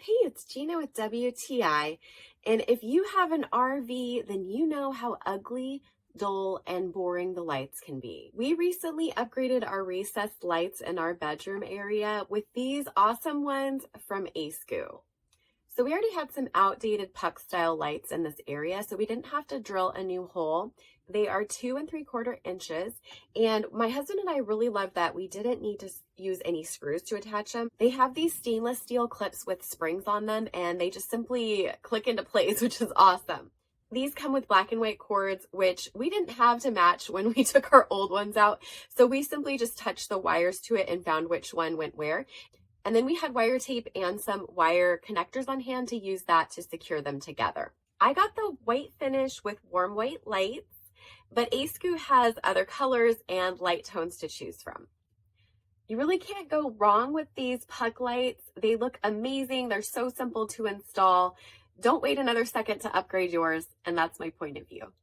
Hey, it's Gina with WTI. And if you have an RV, then you know how ugly, dull, and boring the lights can be. We recently upgraded our recessed lights in our bedroom area with these awesome ones from acegoo. So we already had some outdated puck style lights in this area, so we didn't have to drill a new hole. They are 2 3/4 inches, and my husband and I really love that we didn't need to use any screws to attach them. They have these stainless steel clips with springs on them, and they just simply click into place, which is awesome. These come with black and white cords, which we didn't have to match when we took our old ones out. So we simply just touched the wires to it and found which one went where. And then we had wire tape and some wire connectors on hand to use that to secure them together. I got the white finish with warm white lights, but acegoo has other colors and light tones to choose from. You really can't go wrong with these puck lights. They look amazing. They're so simple to install. Don't wait another second to upgrade yours. And that's my point of view.